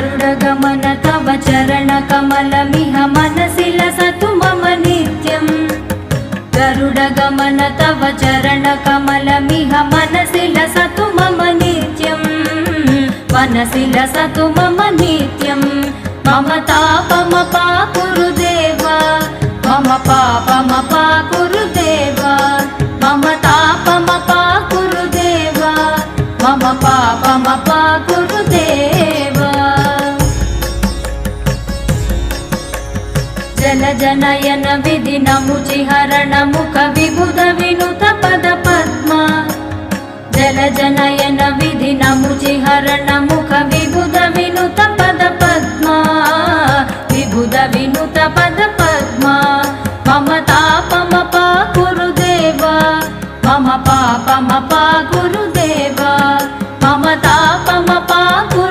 गरुडगमन तव चरणकमलमिह मनसि लसतु मम नित्यम् गरुडगमन तव चरणकमलमिह मनसि लसतु मम नित्यम् मनसि लसतु मम नित्यम् मम तापमपाकुरु देव मम पापमपाकुरु देव मम तापमपाकुरु देव मम पापमपाकुरु देव जलजनयन विधिनमुचिहरण मुख विबुध